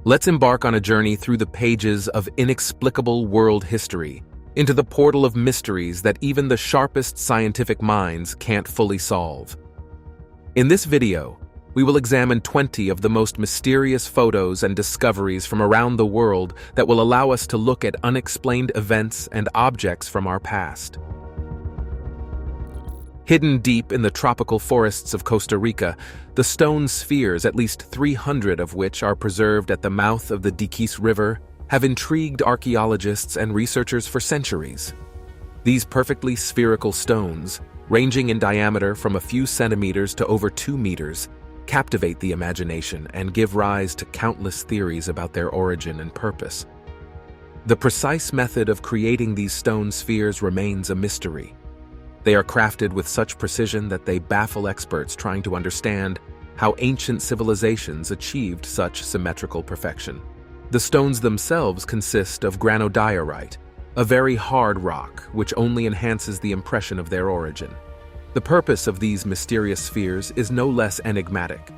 Let's embark on a journey through the pages of inexplicable world history, into the portal of mysteries that even the sharpest scientific minds can't fully solve. In this video, we will examine 20 of the most mysterious photos and discoveries from around the world that will allow us to look at unexplained events and objects from our past. Hidden deep in the tropical forests of Costa Rica, the stone spheres, at least 300 of which are preserved at the mouth of the Diatlov River, have intrigued archaeologists and researchers for centuries. These perfectly spherical stones, ranging in diameter from a few centimeters to over 2 meters, captivate the imagination and give rise to countless theories about their origin and purpose. The precise method of creating these stone spheres remains a mystery. They are crafted with such precision that they baffle experts trying to understand how ancient civilizations achieved such symmetrical perfection. The stones themselves consist of granodiorite, a very hard rock which only enhances the impression of their origin. The purpose of these mysterious spheres is no less enigmatic.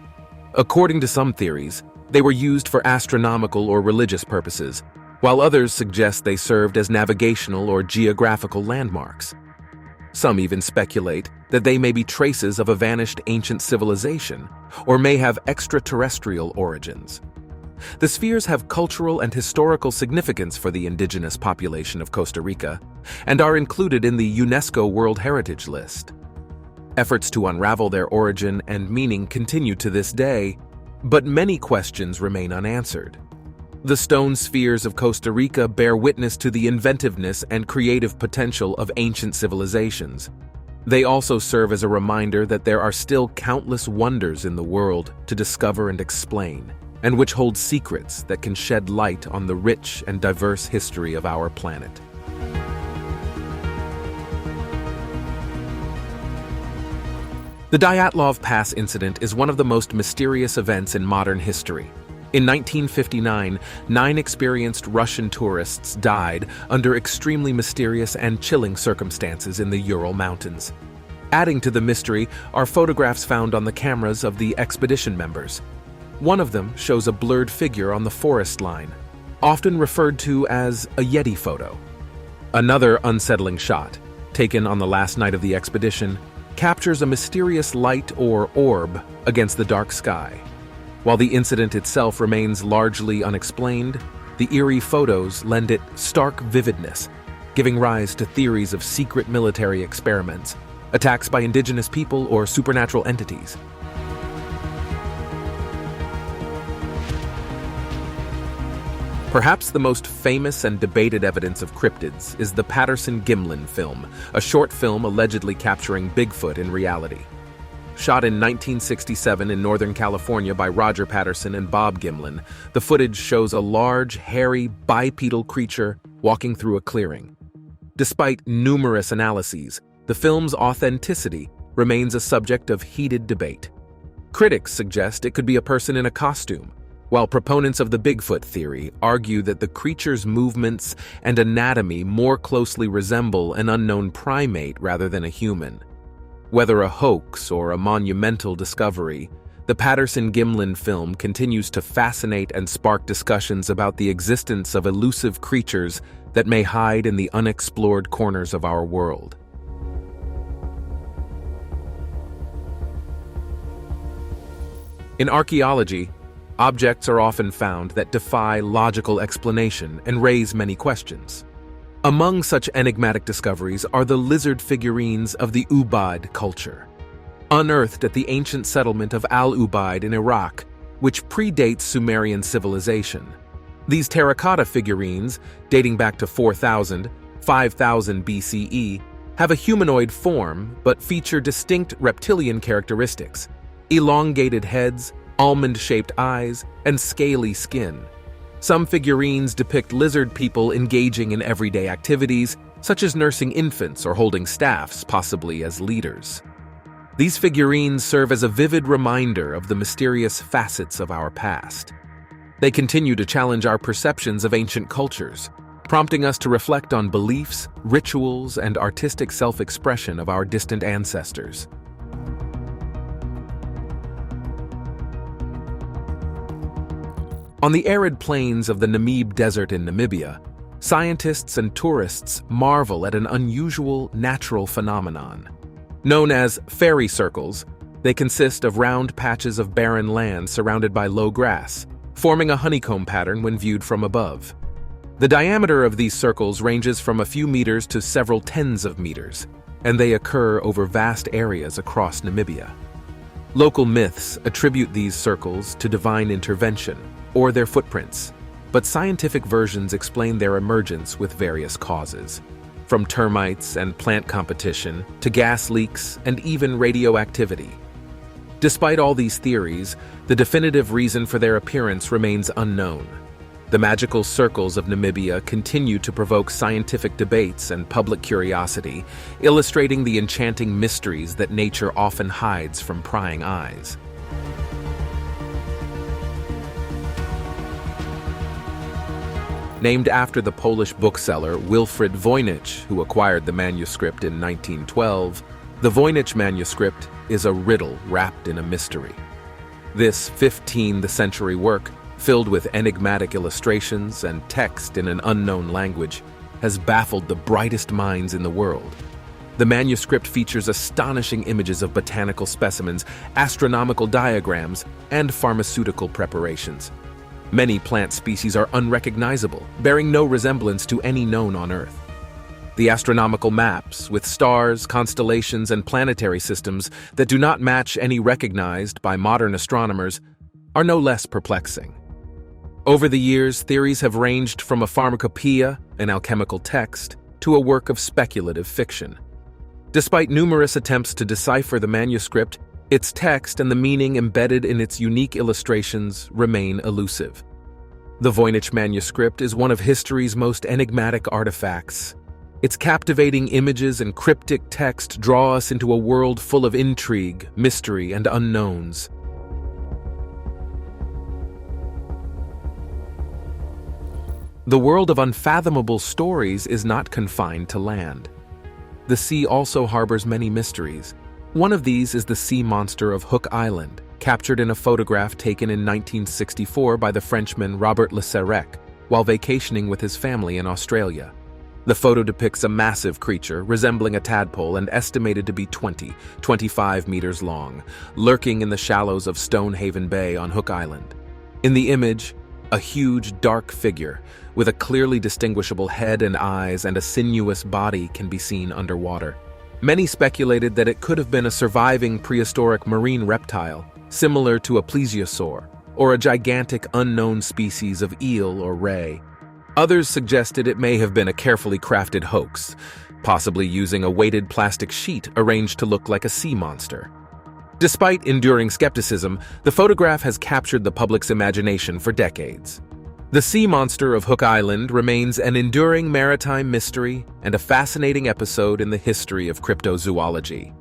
According to some theories, they were used for astronomical or religious purposes, while others suggest they served as navigational or geographical landmarks. Some even speculate that they may be traces of a vanished ancient civilization, or may have extraterrestrial origins. The spheres have cultural and historical significance for the indigenous population of Costa Rica, and are included in the UNESCO World Heritage List. Efforts to unravel their origin and meaning continue to this day, but many questions remain unanswered. The stone spheres of Costa Rica bear witness to the inventiveness and creative potential of ancient civilizations. They also serve as a reminder that there are still countless wonders in the world to discover and explain, and which hold secrets that can shed light on the rich and diverse history of our planet. The Diatlov Pass incident is one of the most mysterious events in modern history. In 1959, 9 experienced Russian tourists died under extremely mysterious and chilling circumstances in the Ural Mountains. Adding to the mystery are photographs found on the cameras of the expedition members. One of them shows a blurred figure on the forest line, often referred to as a Yeti photo. Another unsettling shot, taken on the last night of the expedition, captures a mysterious light or orb against the dark sky. While the incident itself remains largely unexplained, the eerie photos lend it stark vividness, giving rise to theories of secret military experiments, attacks by indigenous people, or supernatural entities. Perhaps the most famous and debated evidence of cryptids is the Patterson Gilman film, a short film allegedly capturing Bigfoot in reality. Shot in 1967 in Northern California by Roger Patterson and Bob Gilman, the footage shows a large, hairy, bipedal creature walking through a clearing. Despite numerous analyses, the film's authenticity remains a subject of heated debate. Critics suggest it could be a person in a costume, while proponents of the Bigfoot theory argue that the creature's movements and anatomy more closely resemble an unknown primate rather than a human. Whether a hoax or a monumental discovery, the Patterson-Gilman film continues to fascinate and spark discussions about the existence of elusive creatures that may hide in the unexplored corners of our world. In archaeology, objects are often found that defy logical explanation and raise many questions. Among such enigmatic discoveries are the lizard figurines of the Ubaid culture, unearthed at the ancient settlement of Al-Ubaid in Iraq, which predates Sumerian civilization. These terracotta figurines, dating back to 4000, 5000 BCE, have a humanoid form but feature distinct reptilian characteristics: elongated heads, almond-shaped eyes, and scaly skin. Some figurines depict lizard people engaging in everyday activities, such as nursing infants or holding staffs, possibly as leaders. These figurines serve as a vivid reminder of the mysterious facets of our past. They continue to challenge our perceptions of ancient cultures, prompting us to reflect on beliefs, rituals, and artistic self-expression of our distant ancestors. On the arid plains of the Namib Desert in Namibia, scientists and tourists marvel at an unusual natural phenomenon. Known as fairy circles, they consist of round patches of barren land surrounded by low grass, forming a honeycomb pattern when viewed from above. The diameter of these circles ranges from a few meters to several tens of meters, and they occur over vast areas across Namibia. Local myths attribute these circles to divine intervention or their footprints, but scientific versions explain their emergence with various causes, from termites and plant competition to gas leaks and even radioactivity. Despite all these theories, the definitive reason for their appearance remains unknown. The magical circles of Namibia continue to provoke scientific debates and public curiosity, illustrating the enchanting mysteries that nature often hides from prying eyes. Named after the Polish bookseller Wilfrid Voynich, who acquired the manuscript in 1912, the Voynich Manuscript is a riddle wrapped in a mystery. This 15th century work, filled with enigmatic illustrations and text in an unknown language, has baffled the brightest minds in the world. The manuscript features astonishing images of botanical specimens, astronomical diagrams, and pharmaceutical preparations. Many plant species are unrecognizable, bearing no resemblance to any known on Earth. The astronomical maps, with stars, constellations, and planetary systems that do not match any recognized by modern astronomers, are no less perplexing. Over the years, theories have ranged from a pharmacopoeia, an alchemical text, to a work of speculative fiction. Despite numerous attempts to decipher the manuscript, its text and the meaning embedded in its unique illustrations remain elusive. The Voynich Manuscript is one of history's most enigmatic artifacts. Its captivating images and cryptic text draw us into a world full of intrigue, mystery, and unknowns. The world of unfathomable stories is not confined to land. The sea also harbors many mysteries. One of these is the sea monster of Hook Island, captured in a photograph taken in 1964 by the Frenchman Robert Le Sirec while vacationing with his family in Australia. The photo depicts a massive creature resembling a tadpole and estimated to be 25 meters long, lurking in the shallows of Stonehaven Bay on Hook Island. In the image, a huge, dark figure with a clearly distinguishable head and eyes and a sinuous body can be seen underwater. Many speculated that it could have been a surviving prehistoric marine reptile, similar to a plesiosaur, or a gigantic unknown species of eel or ray. Others suggested it may have been a carefully crafted hoax, possibly using a weighted plastic sheet arranged to look like a sea monster. Despite enduring skepticism, the photograph has captured the public's imagination for decades. The sea monster of Hook Island remains an enduring maritime mystery and a fascinating episode in the history of cryptozoology.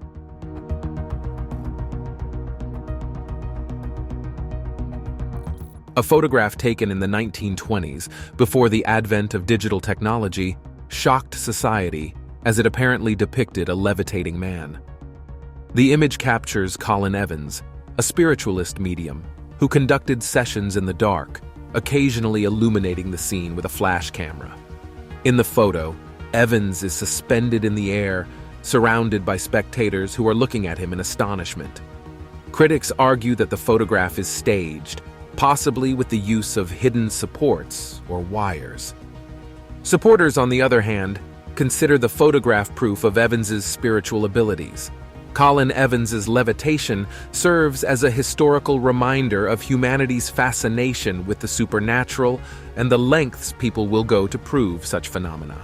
A photograph taken in the 1920s, before the advent of digital technology, shocked society as it apparently depicted a levitating man. The image captures Colin Evans, a spiritualist medium, who conducted sessions in the dark, occasionally illuminating the scene with a flash camera. In the photo, Evans is suspended in the air, surrounded by spectators who are looking at him in astonishment. Critics argue that the photograph is staged, possibly with the use of hidden supports or wires. Supporters, on the other hand, consider the photograph proof of Evans's spiritual abilities. Colin Evans' levitation serves as a historical reminder of humanity's fascination with the supernatural and the lengths people will go to prove such phenomena.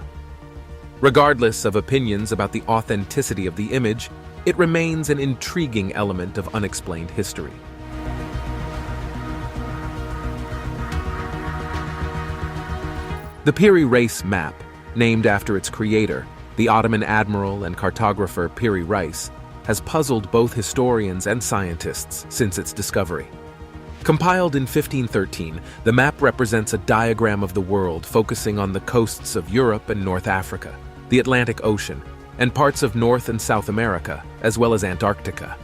Regardless of opinions about the authenticity of the image, it remains an intriguing element of unexplained history. The Piri Reis map, named after its creator, the Ottoman admiral and cartographer Piri Reis, has puzzled both historians and scientists since its discovery. Compiled in 1513, the map represents a diagram of the world focusing on the coasts of Europe and North Africa, the Atlantic Ocean, and parts of North and South America, as well as Antarctica.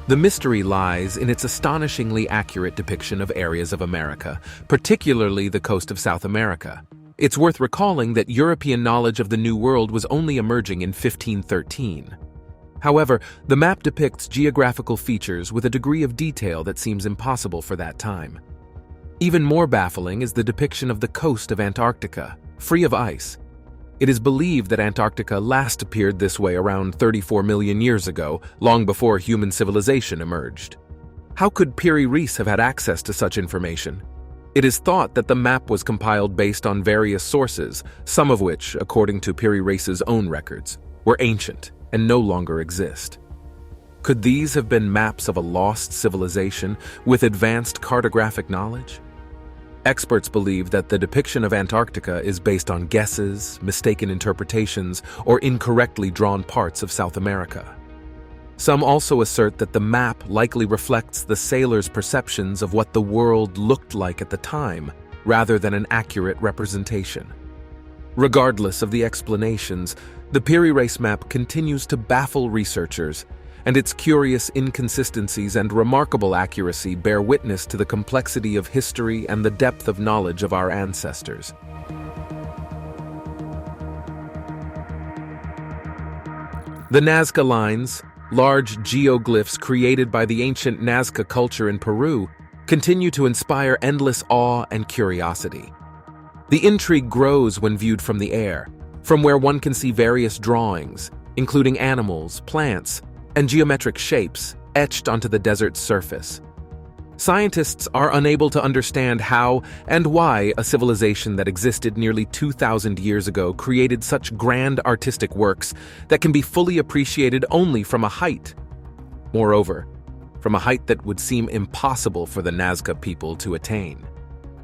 The mystery lies in its astonishingly accurate depiction of areas of America, particularly the coast of South America. It's worth recalling that European knowledge of the New World was only emerging in 1513. However, the map depicts geographical features with a degree of detail that seems impossible for that time. Even more baffling is the depiction of the coast of Antarctica, free of ice. It is believed that Antarctica last appeared this way around 34 million years ago, long before human civilization emerged. How could Piri Reis have had access to such information? It is thought that the map was compiled based on various sources, some of which, according to Piri Reis's own records, were ancient and no longer exist. Could these have been maps of a lost civilization with advanced cartographic knowledge? Experts believe that the depiction of Antarctica is based on guesses, mistaken interpretations, or incorrectly drawn parts of South America. Some also assert that the map likely reflects the sailors' perceptions of what the world looked like at the time, rather than an accurate representation. Regardless of the explanations, the Piri Reis map continues to baffle researchers, and its curious inconsistencies and remarkable accuracy bear witness to the complexity of history and the depth of knowledge of our ancestors. The Nazca Lines, large geoglyphs created by the ancient Nazca culture in Peru, continue to inspire endless awe and curiosity. The intrigue grows when viewed from the air, from where one can see various drawings, including animals, plants, and geometric shapes etched onto the desert's surface. Scientists are unable to understand how and why a civilization that existed nearly 2,000 years ago created such grand artistic works that can be fully appreciated only from a height. Moreover, from a height that would seem impossible for the Nazca people to attain.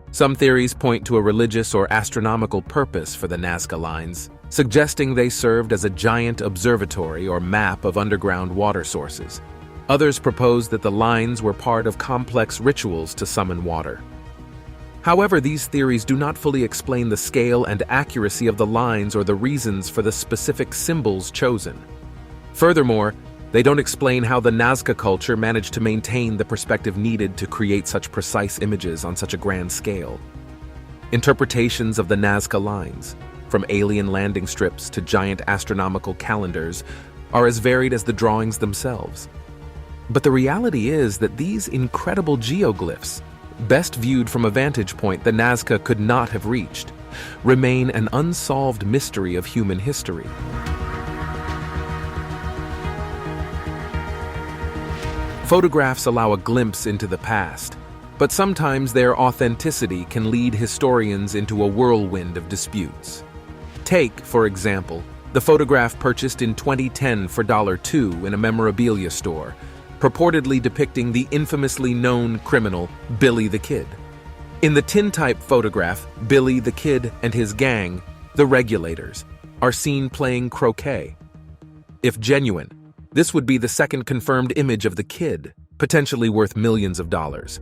Some theories point to a religious or astronomical purpose for the Nazca Lines, suggesting they served as a giant observatory or map of underground water sources. Others propose that the lines were part of complex rituals to summon water. However, these theories do not fully explain the scale and accuracy of the lines or the reasons for the specific symbols chosen. Furthermore, they don't explain how the Nazca culture managed to maintain the perspective needed to create such precise images on such a grand scale. Interpretations of the Nazca Lines, from alien landing strips to giant astronomical calendars, are as varied as the drawings themselves. But the reality is that these incredible geoglyphs, best viewed from a vantage point the Nazca could not have reached, remain an unsolved mystery of human history. Photographs allow a glimpse into the past, but sometimes their authenticity can lead historians into a whirlwind of disputes. Take, for example, the photograph purchased in 2010 for $2 in a memorabilia store, purportedly depicting the infamously known criminal Billy the Kid. In the tintype photograph, Billy the Kid and his gang, the Regulators, are seen playing croquet. If genuine, this would be the second confirmed image of the Kid, potentially worth millions of dollars.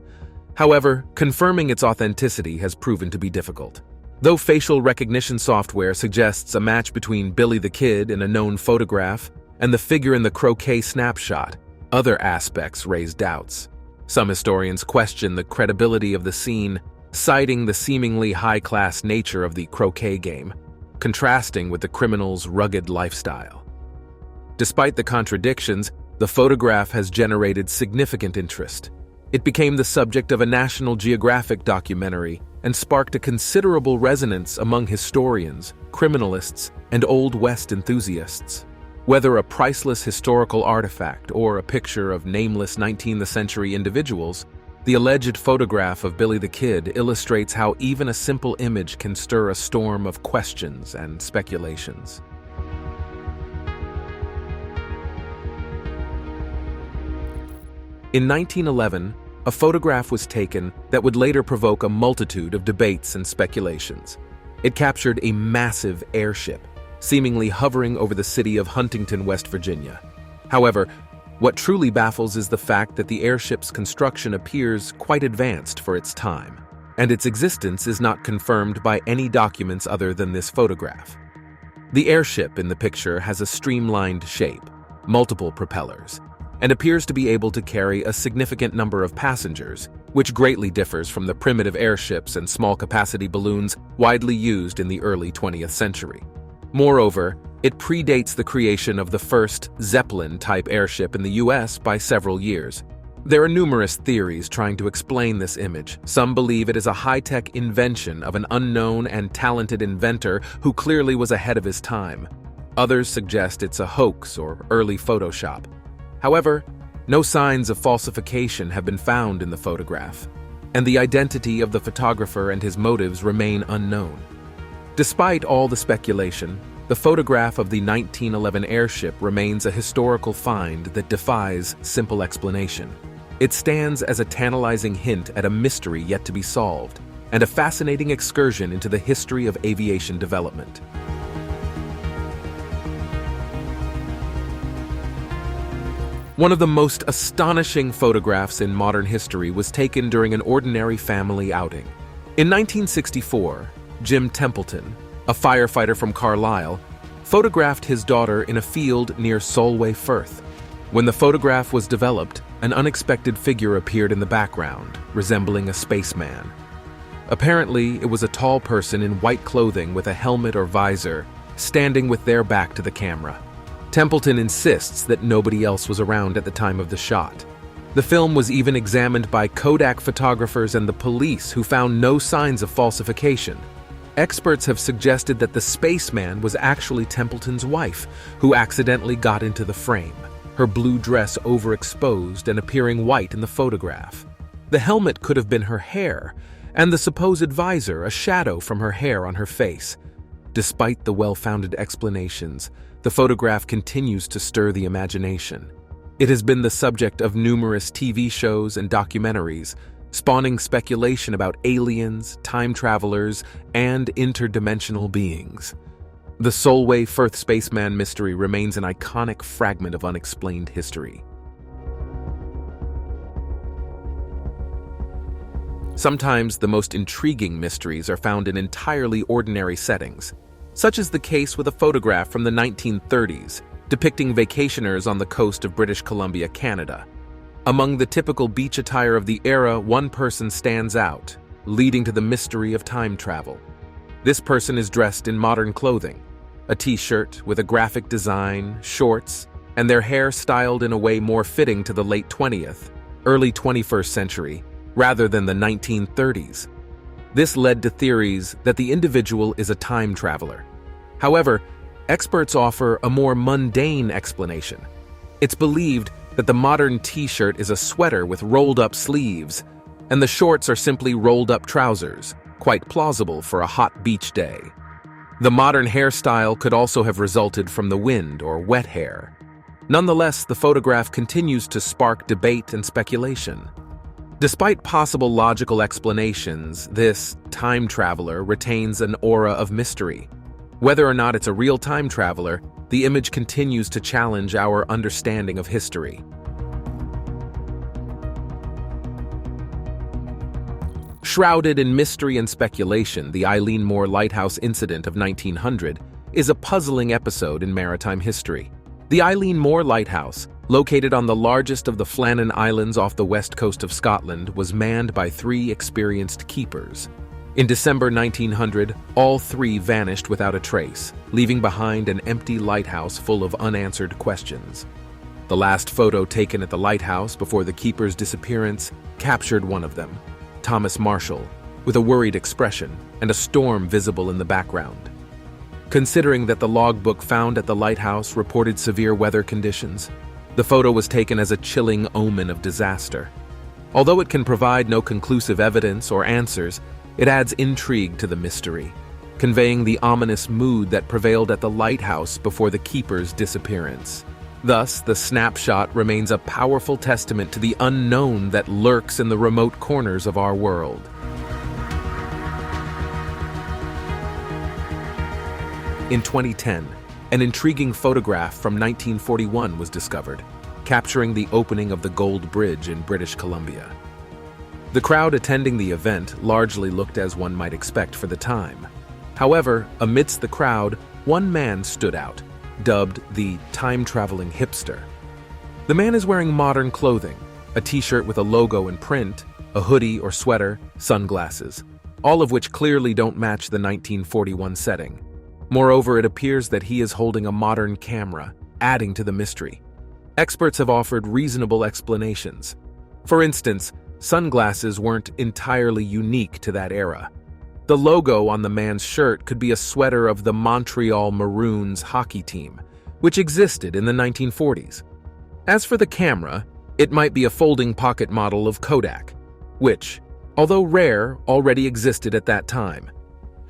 However, confirming its authenticity has proven to be difficult. Though facial recognition software suggests a match between Billy the Kid in a known photograph and the figure in the croquet snapshot, other aspects raise doubts. Some historians question the credibility of the scene, citing the seemingly high-class nature of the croquet game, contrasting with the criminal's rugged lifestyle. Despite the contradictions, the photograph has generated significant interest. It became the subject of a National Geographic documentary and sparked a considerable resonance among historians, criminalists, and Old West enthusiasts. Whether a priceless historical artifact or a picture of nameless 19th century individuals, the alleged photograph of Billy the Kid illustrates how even a simple image can stir a storm of questions and speculations. In 1911, a photograph was taken that would later provoke a multitude of debates and speculations. It captured a massive airship, seemingly hovering over the city of Huntington, West Virginia. However, what truly baffles is the fact that the airship's construction appears quite advanced for its time, and its existence is not confirmed by any documents other than this photograph. The airship in the picture has a streamlined shape, multiple propellers, and appears to be able to carry a significant number of passengers, which greatly differs from the primitive airships and small-capacity balloons widely used in the early 20th century. Moreover, it predates the creation of the first Zeppelin-type airship in the US by several years. There are numerous theories trying to explain this image. Some believe it is a high-tech invention of an unknown and talented inventor who clearly was ahead of his time. Others suggest it's a hoax or early Photoshop. However, no signs of falsification have been found in the photograph, and the identity of the photographer and his motives remain unknown. Despite all the speculation, the photograph of the 1911 airship remains a historical find that defies simple explanation. It stands as a tantalizing hint at a mystery yet to be solved, and a fascinating excursion into the history of aviation development. One of the most astonishing photographs in modern history was taken during an ordinary family outing. In 1964, Jim Templeton, a firefighter from Carlisle, photographed his daughter in a field near Solway Firth. When the photograph was developed, an unexpected figure appeared in the background, resembling a spaceman. Apparently, it was a tall person in white clothing with a helmet or visor, standing with their back to the camera. Templeton insists that nobody else was around at the time of the shot. The film was even examined by Kodak photographers and the police, who found no signs of falsification. Experts have suggested that the spaceman was actually Templeton's wife, who accidentally got into the frame, her blue dress overexposed and appearing white in the photograph. The helmet could have been her hair, and the supposed visor a shadow from her hair on her face. Despite the well-founded explanations, the photograph continues to stir the imagination. It has been the subject of numerous TV shows and documentaries, spawning speculation about aliens, time travelers, and interdimensional beings. The Solway Firth spaceman mystery remains an iconic fragment of unexplained history. Sometimes the most intriguing mysteries are found in entirely ordinary settings, such as the case with a photograph from the 1930s depicting vacationers on the coast of British Columbia, Canada. Among the typical beach attire of the era, one person stands out, leading to the mystery of time travel. This person is dressed in modern clothing, a t-shirt with a graphic design, shorts, and their hair styled in a way more fitting to the late 20th, early 21st century, rather than the 1930s. This led to theories that the individual is a time traveler. However, experts offer a more mundane explanation. It's believed that the modern t-shirt is a sweater with rolled-up sleeves, and the shorts are simply rolled-up trousers, quite plausible for a hot beach day. The modern hairstyle could also have resulted from the wind or wet hair. Nonetheless, the photograph continues to spark debate and speculation. Despite possible logical explanations, this time traveler retains an aura of mystery. Whether or not it's a real time traveler, the image continues to challenge our understanding of history. Shrouded in mystery and speculation, the Eileen Moore Lighthouse incident of 1900 is a puzzling episode in maritime history. The Eileen Moore Lighthouse, located on the largest of the Flannan Islands off the west coast of Scotland, was manned by 3 experienced keepers. In December 1900, all 3 vanished without a trace, leaving behind an empty lighthouse full of unanswered questions. The last photo taken at the lighthouse before the keeper's disappearance captured one of them, Thomas Marshall, with a worried expression and a storm visible in the background. Considering that the logbook found at the lighthouse reported severe weather conditions, the photo was taken as a chilling omen of disaster. Although it can provide no conclusive evidence or answers, it adds intrigue to the mystery, conveying the ominous mood that prevailed at the lighthouse before the keeper's disappearance. Thus, the snapshot remains a powerful testament to the unknown that lurks in the remote corners of our world. In 2010, an intriguing photograph from 1941 was discovered, capturing the opening of the Gold Bridge in British Columbia. The crowd attending the event largely looked as one might expect for the time. However, amidst the crowd, one man stood out, dubbed the TimeTraveling Hipster. The man is wearing modern clothing, a t-shirt with a logo in print, a hoodie or sweater, sunglasses, all of which clearly don't match the 1941 setting. Moreover, it appears that he is holding a modern camera, adding to the mystery. Experts have offered reasonable explanations. For instance, sunglasses weren't entirely unique to that era. The logo on the man's shirt could be a sweater of the Montreal Maroons hockey team, which existed in the 1940s. As for the camera, it might be a folding pocket model of Kodak, which, although rare, already existed at that time.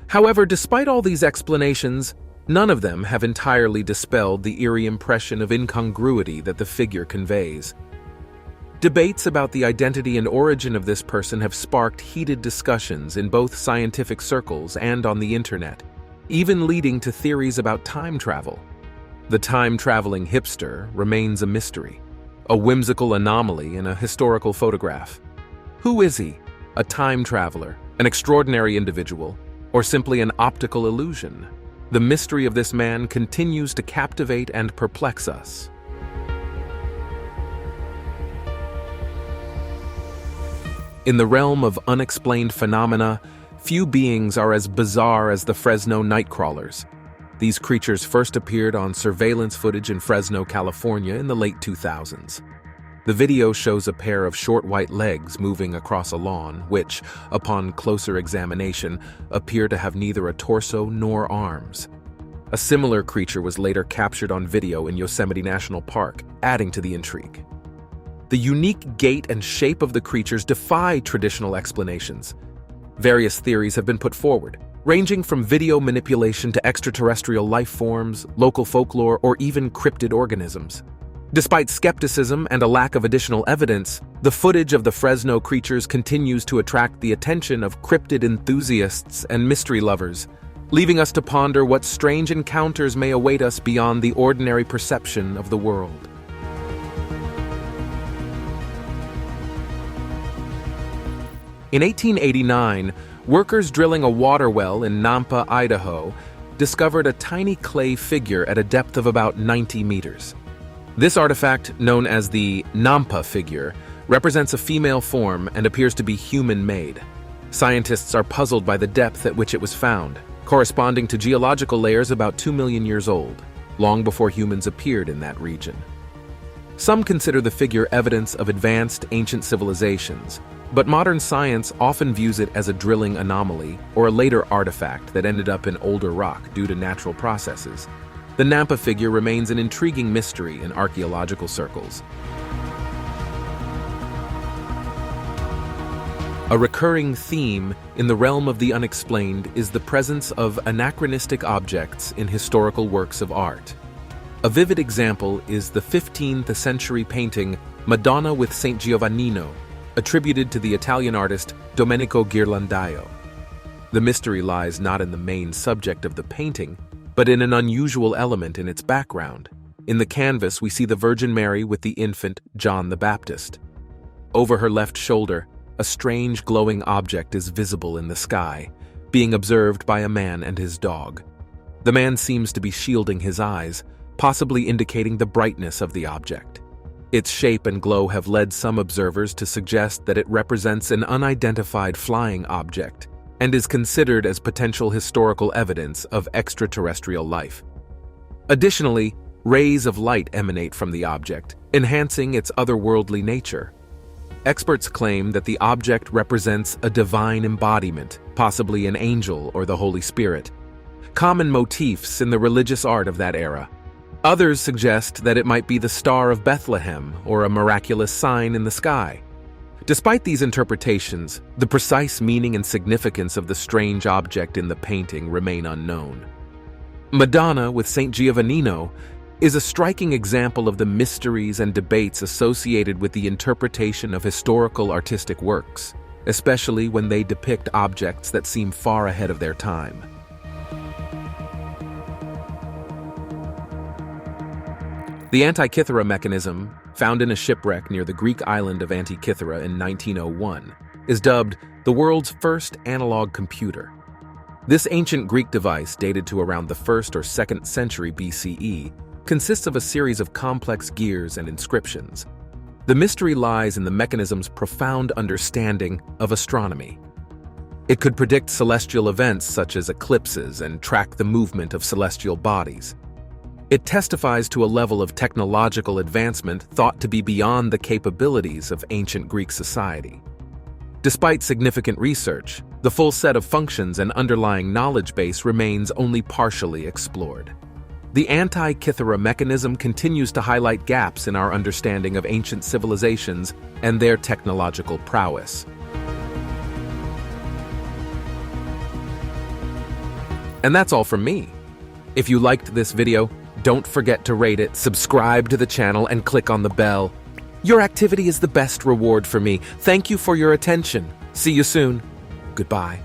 However, despite all these explanations, none of them have entirely dispelled the eerie impression of incongruity that the figure conveys. Debates about the identity and origin of this person have sparked heated discussions in both scientific circles and on the internet, even leading to theories about time travel. The time-traveling hipster remains a mystery, a whimsical anomaly in a historical photograph. Who is he? A time traveler, an extraordinary individual, or simply an optical illusion? The mystery of this man continues to captivate and perplex us. In the realm of unexplained phenomena, few beings are as bizarre as the Fresno Nightcrawlers. These creatures first appeared on surveillance footage in Fresno, California in the late 2000s. The video shows a pair of short white legs moving across a lawn, which, upon closer examination, appear to have neither a torso nor arms. A similar creature was later captured on video in Yosemite National Park, adding to the intrigue. The unique gait and shape of the creatures defy traditional explanations. Various theories have been put forward, ranging from video manipulation to extraterrestrial life forms, local folklore, or even cryptid organisms. Despite skepticism and a lack of additional evidence, the footage of the Fresno creatures continues to attract the attention of cryptid enthusiasts and mystery lovers, leaving us to ponder what strange encounters may await us beyond the ordinary perception of the world. In 1889, workers drilling a water well in Nampa, Idaho, discovered a tiny clay figure at a depth of about 90 meters. This artifact, known as the Nampa Figure, represents a female form and appears to be human-made. Scientists are puzzled by the depth at which it was found, corresponding to geological layers about 2 million years old, long before humans appeared in that region. Some consider the figure evidence of advanced ancient civilizations, but modern science often views it as a drilling anomaly or a later artifact that ended up in older rock due to natural processes. The Nampa figure remains an intriguing mystery in archaeological circles. A recurring theme in the realm of the unexplained is the presence of anachronistic objects in historical works of art. A vivid example is the 15th century painting Madonna with Saint Giovannino, attributed to the Italian artist Domenico Ghirlandaio. The mystery lies not in the main subject of the painting, but in an unusual element in its background. In the canvas, we see the Virgin Mary with the infant John the Baptist. Over her left shoulder, a strange glowing object is visible in the sky, being observed by a man and his dog. The man seems to be shielding his eyes, possibly indicating the brightness of the object. Its shape and glow have led some observers to suggest that it represents an unidentified flying object and is considered as potential historical evidence of extraterrestrial life. Additionally, rays of light emanate from the object, enhancing its otherworldly nature. Experts claim that the object represents a divine embodiment, possibly an angel or the Holy Spirit, common motifs in the religious art of that era. Others suggest that it might be the Star of Bethlehem or a miraculous sign in the sky. Despite these interpretations, the precise meaning and significance of the strange object in the painting remain unknown. Madonna with Saint Giovannino is a striking example of the mysteries and debates associated with the interpretation of historical artistic works, especially when they depict objects that seem far ahead of their time. The Antikythera Mechanism, found in a shipwreck near the Greek island of Antikythera in 1901, is dubbed the world's first analog computer. This ancient Greek device, dated to around the 1st or 2nd century BCE, consists of a series of complex gears and inscriptions. The mystery lies in the mechanism's profound understanding of astronomy. It could predict celestial events such as eclipses and track the movement of celestial bodies. It testifies to a level of technological advancement thought to be beyond the capabilities of ancient Greek society. Despite significant research, the full set of functions and underlying knowledge base remains only partially explored. The Antikythera Mechanism continues to highlight gaps in our understanding of ancient civilizations and their technological prowess. And that's all from me. If you liked this video, don't forget to rate it, subscribe to the channel, and click on the bell. Your activity is the best reward for me. Thank you for your attention. See you soon. Goodbye.